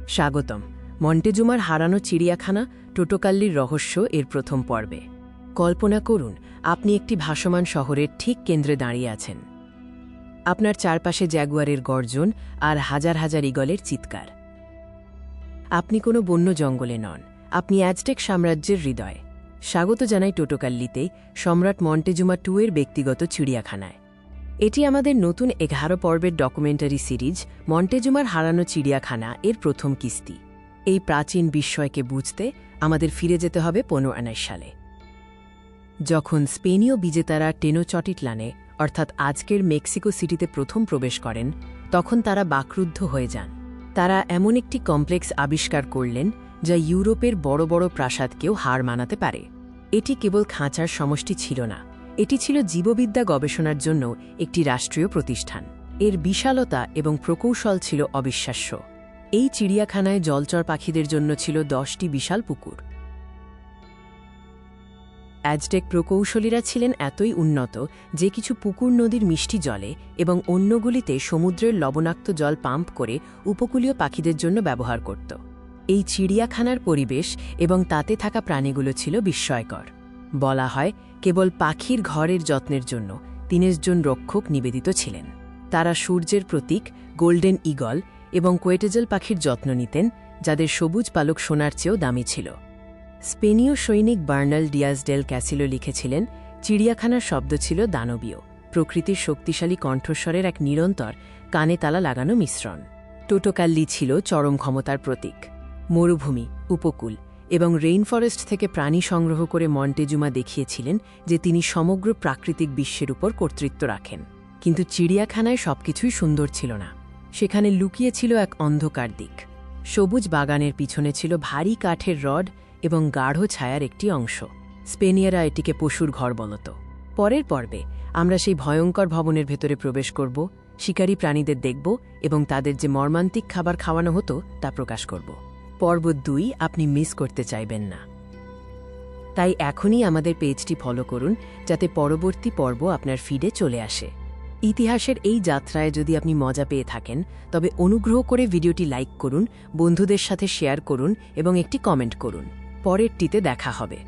স্বাগতম মন্টেজুমার হারানো চিড়িয়াখানা টোটোকাল্লির রহস্য এর প্রথম পর্বে। কল্পনা করুন আপনি একটি ভাসমান শহরের ঠিক কেন্দ্রে দাঁড়িয়ে আছেন। আপনার চারপাশে জ্যাগুয়ারের গর্জন আর হাজার হাজার ঈগলের চিৎকার। আপনি কোনো বন্য জঙ্গলে নন, আপনি অ্যাজটেক সাম্রাজ্যের হৃদয়ে। স্বাগত জানাই টোটোকাল্লিতে সম্রাট মন্টেজুমা এর ব্যক্তিগত চিড়িয়াখানায়। এটি আমাদের নতুন 11 পর্বের ডকুমেন্টারি সিরিজ মন্টেজুমার হারানো চিড়িয়াখানা এর প্রথম কিস্তি। এই প্রাচীন বিস্ময়কে বুঝতে আমাদের ফিরে যেতে হবে 1519 সালে, যখন স্পেনীয় বিজেতারা টেনোচটিটলানে অর্থাৎ আজকের মেক্সিকো সিটিতে প্রথম প্রবেশ করেন। তখন তারা বাকরুদ্ধ হয়ে যান। তারা এমন একটি কমপ্লেক্স আবিষ্কার করলেন যা ইউরোপের বড় বড় প্রাসাদকেও হার মানাতে পারে। এটি কেবল খাঁচার সমষ্টি ছিল না, এটি ছিল জীববিদ্যা গবেষণার জন্য একটি রাষ্ট্রীয় প্রতিষ্ঠান। এর বিশালতা এবং প্রকৌশল ছিল অবিশ্বাস্য। এই চিড়িয়াখানায় জলচর পাখিদের জন্য ছিল 10টি বিশাল পুকুর। অ্যাজটেক প্রকৌশলীরা ছিলেন এতই উন্নত যে কিছু পুকুর নদীর মিষ্টি জলে এবং অন্যগুলিতে সমুদ্রের লবণাক্ত জল পাম্প করে উপকূলীয় পাখিদের জন্য ব্যবহার করত। এই চিড়িয়াখানার পরিবেশ এবং তাতে থাকা প্রাণীগুলো ছিল বিস্ময়কর। বলা হয় কেবল পাখির ঘরের যত্নের জন্য 30 জন রক্ষক নিবেদিত ছিলেন। তারা সূর্যের প্রতীক গোল্ডেন ঈগল এবং কোয়েটেজেল পাখির যত্ন নিতেন, যাদের সবুজ পালক সোনার চেয়েও দামি ছিল। স্পেনীয় সৈনিক বার্নাল ডিয়াজ ডেল ক্যাসিলো লিখেছিলেন, চিড়িয়াখানার শব্দ ছিল দানবীয়, প্রকৃতির শক্তিশালী কণ্ঠস্বরের এক নিরন্তর কানে তালা লাগানো মিশ্রণ। টোটোকাল্লি ছিল চরম ক্ষমতার প্রতীক। মরুভূমি, উপকূল এবং রেইনফরেস্ট থেকে প্রাণী সংগ্রহ করে মন্টেজুমা দেখিয়েছিলেন যে তিনি সমগ্র প্রাকৃতিক বিশ্বের উপর কর্তৃত্ব রাখেন। কিন্তু চিড়িয়াখানায় সবকিছুই সুন্দর ছিল না। সেখানে লুকিয়ে ছিল এক অন্ধকার দিক। সবুজ বাগানের পিছনে ছিল ভারী কাঠের রড এবং গাঢ় ছায়ার একটি অংশ। স্পেনীয়রা এটিকে পশুর ঘর বলত। পরের পর্বে আমরা সেই ভয়ঙ্কর ভবনের ভেতরে প্রবেশ করব, শিকারী প্রাণীদের দেখব এবং তাদের যে মর্মান্তিক খাবার খাওয়ানো হতো তা প্রকাশ করব। পর্ব 2 আপনি মিস করতে চাইবেন না। তাই এখনই আমাদের পেজটি ফলো করুন যাতে পরবর্তী পর্ব আপনার ফিডে চলে আসে। ইতিহাসের এই যাত্রায় যদি আপনি মজা পেয়ে থাকেন তবে অনুগ্রহ করে ভিডিওটি লাইক করুন, বন্ধুদের সাথে শেয়ার করুন এবং একটি কমেন্ট করুন। পরেরটিতে দেখা হবে।